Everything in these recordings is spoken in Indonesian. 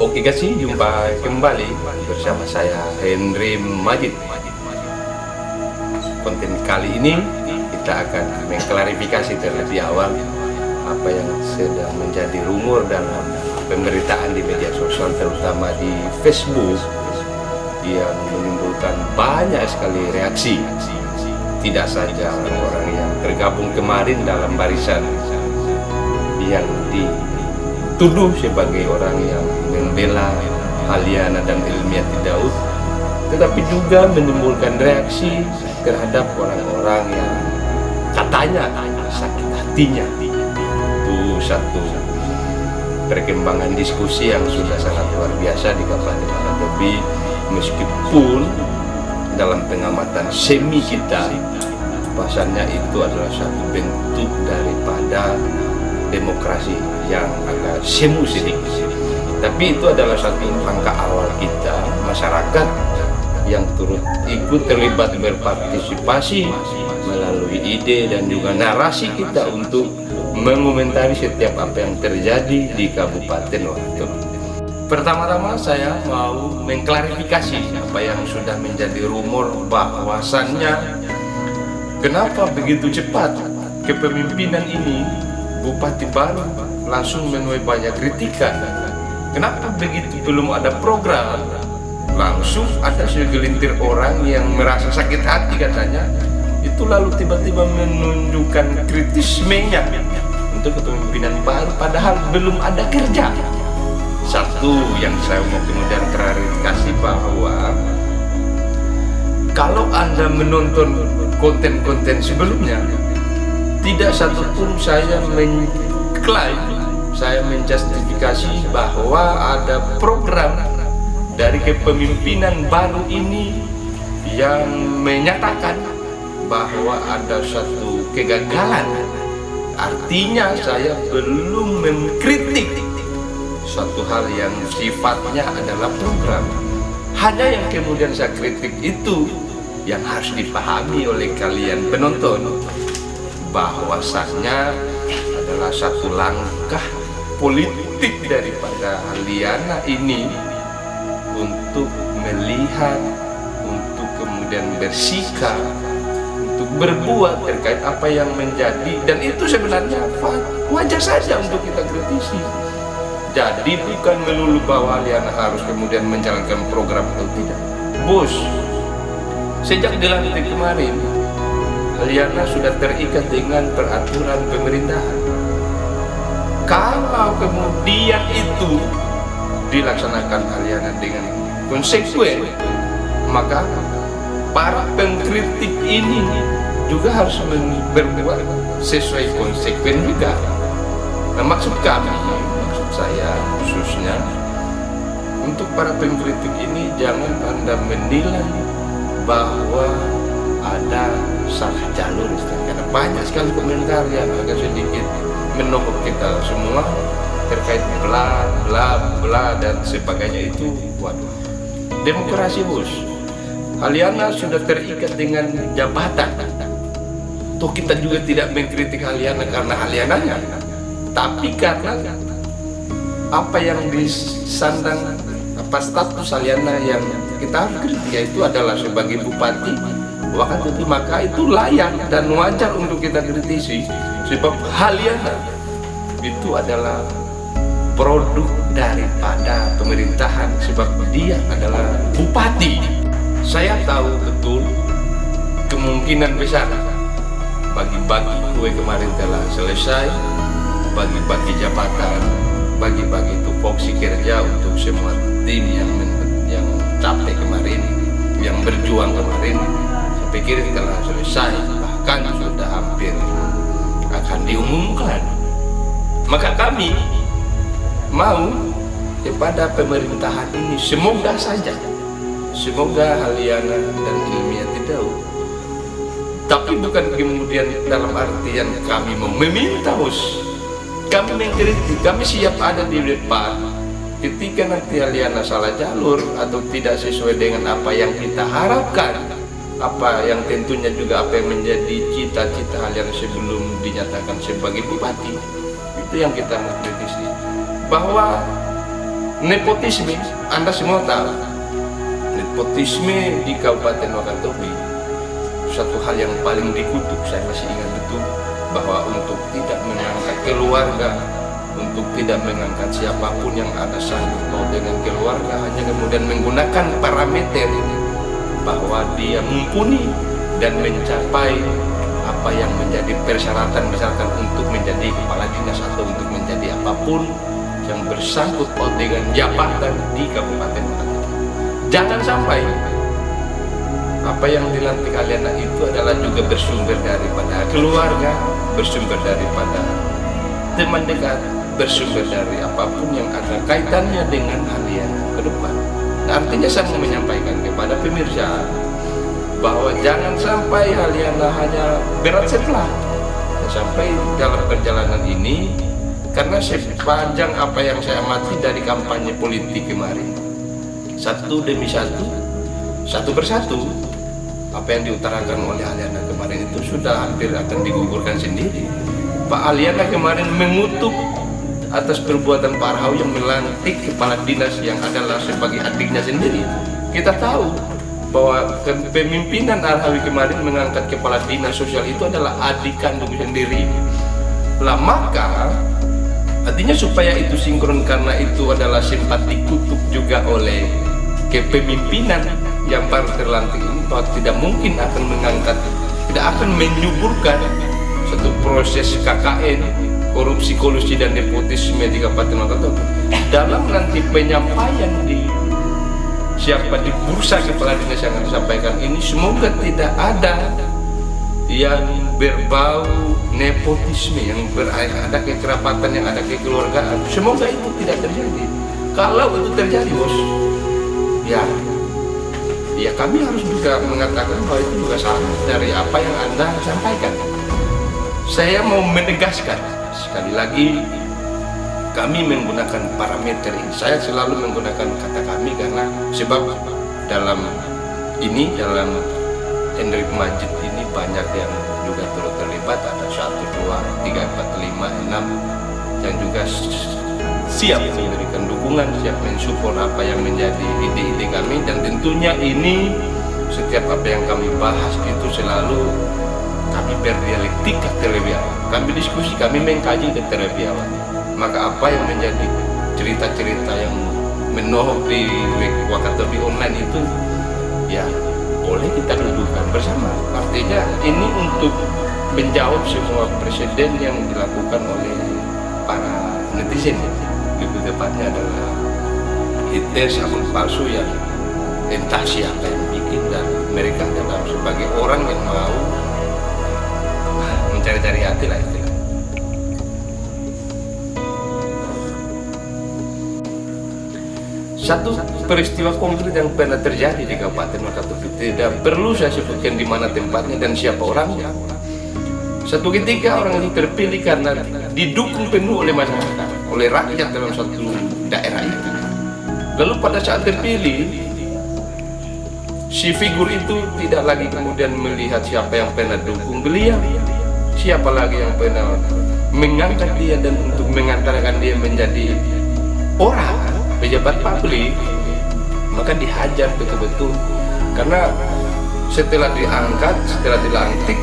Oke kasih, jumpa kembali bersama saya Henry Majid. Konten kali ini kita akan mengklarifikasi terlebih awal apa yang sedang menjadi rumor dalam pemberitaan di media sosial, terutama di Facebook, yang menimbulkan banyak sekali reaksi. Tidak saja orang-orang yang tergabung kemarin dalam barisan yang dituduh sebagai orang yang membela Haliana dan Ilmiati Daud, tetapi juga menimbulkan reaksi terhadap orang-orang yang katanya sakit hatinya. Itu satu perkembangan diskusi yang sudah sangat luar biasa di Kabupaten Wakatobi, meskipun dalam pengamatan semi kita bahwasannya itu adalah satu bentuk daripada demokrasi yang agak semu sedikit. Tapi itu adalah satu langkah awal kita, masyarakat yang turut ikut terlibat berpartisipasi melalui ide dan juga narasi kita untuk mengomentari setiap apa yang terjadi di Kabupaten Wakatobi. Pertama-tama saya mau mengklarifikasi apa yang sudah menjadi rumor, bahwasannya kenapa begitu cepat kepemimpinan ini Bupati baru langsung menuai banyak kritikan. Kenapa begitu belum ada program, langsung ada segelintir orang yang merasa sakit hati katanya, itu lalu tiba-tiba menunjukkan kritismenya untuk kepemimpinan baru padahal belum ada kerja. Satu yang saya mau kemudian klarifikasi, bahwa kalau Anda menonton konten-konten sebelumnya, tidak satupun saya mengklaim, saya menjustifikasi bahwa ada program dari kepemimpinan baru ini yang menyatakan bahwa ada satu kegagalan. Artinya saya belum mengkritik suatu hal yang sifatnya adalah program. Hanya yang kemudian saya kritik itu yang harus dipahami oleh kalian penonton, bahwasannya adalah satu langkah politik daripada Haliana ini untuk melihat, untuk kemudian bersikap, untuk berbuat terkait apa yang menjadi, dan itu sebenarnya wajar saja untuk kita kritisi. Jadi bukan melulu bahwa Haliana harus kemudian menjalankan program atau tidak. Bos, sejak dilantik kemarin Haliana sudah terikat dengan peraturan pemerintahan. Kalau kemudian itu dilaksanakan Haliana dengan konsekuen, maka para pengkritik ini juga harus berbuat sesuai konsekuen juga. Nah, maksud saya khususnya untuk para pengkritik ini, jangan Anda menilai bahwa ada salah jalur, karena banyak sekali komentar yang agak sedikit menohok kita semua terkait bla bla bla dan sebagainya. Itu waduh, demokrasi bos. Haliana sudah terikat dengan jabatan. Toh kita juga tidak mengkritik Haliana karena Haliananya, tapi karena apa yang disandang, apa status Haliana yang kita harus kritik, yaitu adalah sebagai Bupati Wakatobi, maka itu layak dan wajar untuk kita kritisi, sebab Haliana itu adalah produk daripada pemerintahan, sebab dia adalah bupati. Saya tahu betul kemungkinan besar bagi-bagi kue kemarin telah selesai, bagi-bagi jabatan, bagi-bagi tupoksi kerja untuk semua tim yang capek kemarin, yang berjuang kemarin. Saya pikir telah selesai, bahkan sudah hampir akan diumumkan. Maka kami mau kepada pemerintahan ini, semoga saja, semoga Haliana dan Ilmiati Daud, tapi bukan kemudian dalam artian kami meminta bos, kami mengkritik, kami siap ada di depan ketika nanti Haliana salah jalur atau tidak sesuai dengan apa yang kita harapkan, apa yang tentunya juga apa yang menjadi cita-cita Haliana sebelum dinyatakan sebagai bupati. Itu yang kita mau kritisi, bahwa Nepotisme, Anda semua tahu, nepotisme di Kabupaten Wakatobi satu hal yang paling dikutuk. Saya masih ingat betul bahwa untuk tidak mengangkat keluarga, untuk tidak mengangkat siapapun yang ada sangkut dengan keluarga, hanya kemudian menggunakan parameter bahwa dia mumpuni dan mencapai apa yang menjadi persyaratan misalkan untuk menjadi kepala dinas atau untuk menjadi apapun yang bersangkut paut dengan jabatan di Kabupaten Wakatobi. Jangan sampai apa yang dilantik Aliana itu adalah juga bersumber daripada keluarga, bersumber daripada teman dekat, bersumber dari apapun yang ada kaitannya dengan Aliana ke depan. Nah, artinya saya mau menyampaikan kepada pemirsa bahwa jangan sampai Aliana hanya berat sebelah sampai dalam perjalanan ini. Karena sepanjang apa yang saya amati dari kampanye politik kemarin, satu demi satu, satu persatu, apa yang diutarakan oleh Aliana kemarin itu sudah hampir akan digugurkan sendiri. Pak Aliana kemarin mengutuk atas perbuatan Pak Arhawi yang melantik kepala dinas yang adalah sebagai adiknya sendiri. Kita tahu bahwa kepemimpinan Arhawi kemarin mengangkat kepala dinas sosial itu adalah adik kandung sendiri. Lah maka artinya supaya itu sinkron, karena itu adalah sempat dikutuk juga oleh kepemimpinan yang baru terlantik ini, bahwa tidak mungkin akan mengangkat, tidak akan menyuburkan satu proses KKN, korupsi, kolusi dan nepotisme di Kabupaten Wakatobi. Dalam nanti penyampaian di siapa di bursa kepala dinas yang disampaikan ini, semoga tidak ada yang berbau nepotisme, yang ada kekerabatan, yang ada kekeluargaan. Semoga itu tidak terjadi. Kalau itu terjadi, bos, ya kami harus juga mengatakan bahwa itu juga salah dari apa yang Anda sampaikan. Saya mau menegaskan sekali lagi, kami menggunakan parameter ini. Saya selalu menggunakan kata kami karena sebab dalam Hendrik Majid ini banyak yang juga turut terlibat, ada 1, 2, 3, 4, 5, 6 yang juga siap memberikan dukungan, siap mensupport apa yang menjadi ide-ide kami. Dan tentunya ini setiap apa yang kami bahas itu selalu kami berdialektika terlebih awal, kami diskusi, kami mengkaji terlebih awal. Maka apa yang menjadi cerita-cerita yang menohok di Wakatobi online itu, ya boleh kita dudukan bersama. Artinya ini untuk menjawab semua presiden yang dilakukan oleh para netizen. Lebih tepatnya adalah hites akun palsu yang entah siapa yang bikin, dan mereka adalah sebagai orang yang mau mencari-cari hati lah itu. Satu peristiwa konkret yang pernah terjadi di Kabupaten Wakatobi, tidak perlu saya sebutkan di mana tempatnya dan siapa orangnya. Satu ketika orang itu terpilih karena didukung penuh oleh masyarakat, oleh rakyat dalam satu daerah itu. Lalu pada saat terpilih, si figur itu tidak lagi kemudian melihat siapa yang pernah dukung beliau, siapa lagi yang pernah mengangkat dia dan untuk mengantarkan dia menjadi orang pejabat publik, maka dihajar betul-betul. Karena setelah diangkat, setelah dilantik,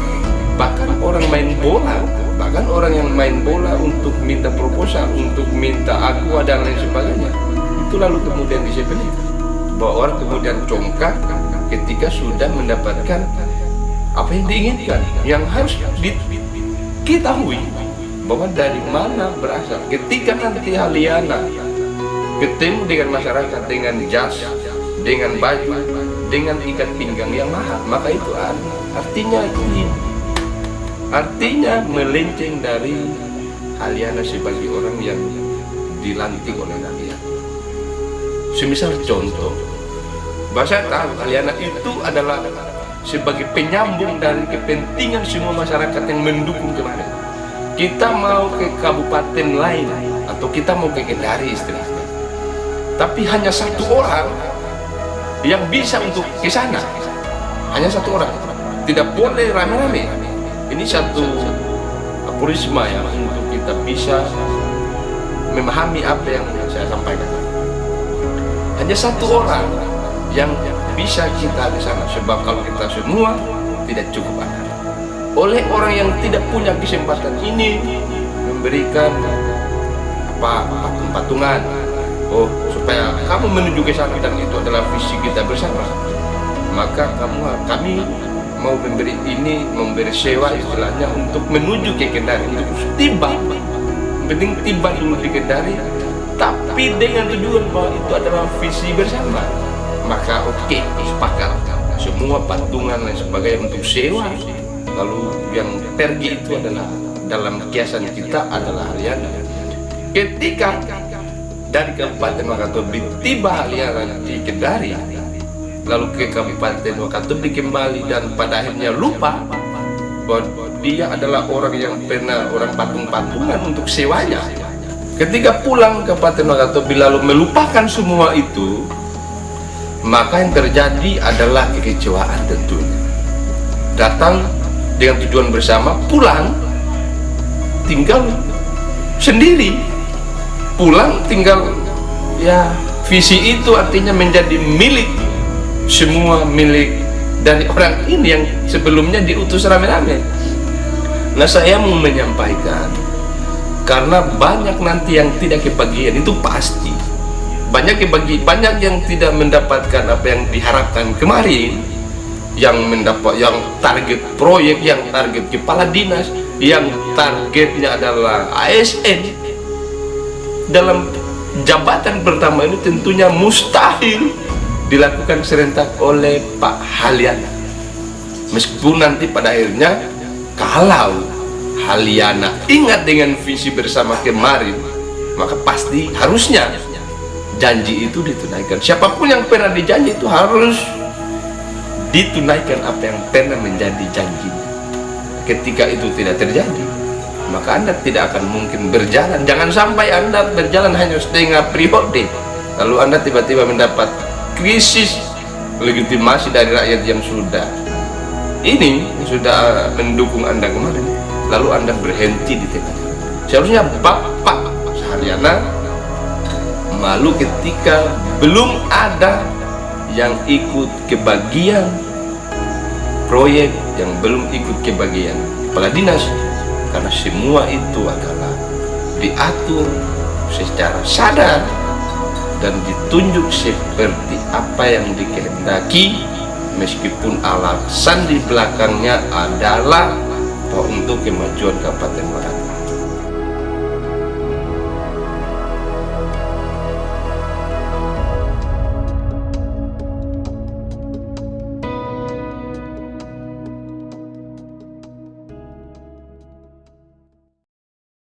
bahkan orang main bola, bahkan orang yang main bola untuk minta proposal, untuk minta aqua dan lain sebagainya, itu lalu kemudian disebut bahwa orang kemudian congkak ketika sudah mendapatkan apa yang diinginkan. Yang harus diketahui bahwa dari mana berasal. Ketika nanti Aliana ketemu dengan masyarakat dengan jas, dengan baju, dengan ikat pinggang yang mahal, maka itu artinya melenceng dari Aliana sebagai orang yang dilantik oleh rakyat. Semisal contoh, bahasa tahu Aliana itu adalah sebagai penyambung dari kepentingan semua masyarakat yang mendukung kemarin. Kita mau ke kabupaten lain atau kita mau ke Kendari istilahnya, tapi hanya satu orang yang bisa untuk ke sana, hanya satu orang, tidak boleh rame-rame. Ini satu aforisma ya untuk kita bisa memahami apa yang saya sampaikan. hanya satu orang yang bisa kita di sana, sebab kalau kita semua tidak cukup ada. Oleh orang yang tidak punya kesempatan ini memberikan patung-patungan, supaya kamu menuju ke sana dan itu adalah visi kita bersama, maka kami mau memberi sewa istilahnya untuk menuju ke Kendari, untuk tiba, penting tiba dulu di Kendari, tapi dengan tujuan bahwa itu adalah visi bersama. Maka oke, sepakat semua patungan dan sebagainya untuk sewa. Lalu yang pergi itu adalah dalam kiasan kita adalah Halyana. Ketika dari Kabupaten Wakatobi tiba Halyana di Kendari, lalu ke Kabupaten Wakatobi kembali, dan pada akhirnya lupa bahwa dia adalah orang yang pernah orang patung-patungan untuk sewanya. Ketika pulang ke Kabupaten Wakatobi lalu melupakan semua itu, maka yang terjadi adalah kekecewaan tentunya. Datang dengan tujuan bersama, pulang tinggal sendiri, pulang tinggal ya, visi itu artinya menjadi milik semua, milik dari orang ini yang sebelumnya diutus rame-rame. Nah, saya mau menyampaikan, karena banyak nanti yang tidak kebagian, itu pasti banyak yang tidak mendapatkan apa yang diharapkan kemarin, yang target proyek, yang target kepala dinas, yang targetnya adalah ASN dalam jabatan pertama ini tentunya mustahil dilakukan serentak oleh Pak Halyana. Meskipun nanti pada akhirnya kalau Halyana ingat dengan visi bersama kemarin, maka pasti harusnya janji itu ditunaikan. Siapapun yang pernah dijanji itu harus ditunaikan apa yang pernah menjadi janjinya. Ketika itu tidak terjadi, maka Anda tidak akan mungkin berjalan. Jangan sampai Anda berjalan hanya setengah periode, lalu Anda tiba-tiba mendapat krisis legitimasi dari rakyat yang sudah mendukung Anda kemarin, lalu Anda berhenti di tengah. Seharusnya Bapak Halyana malu ketika belum ada yang ikut kebagian proyek, yang belum ikut kebagian kepala dinas, karena semua itu adalah diatur secara sadar dan ditunjuk seperti apa yang dikehendaki, meskipun alasan di belakangnya adalah untuk kemajuan Kabupaten Wakatobi.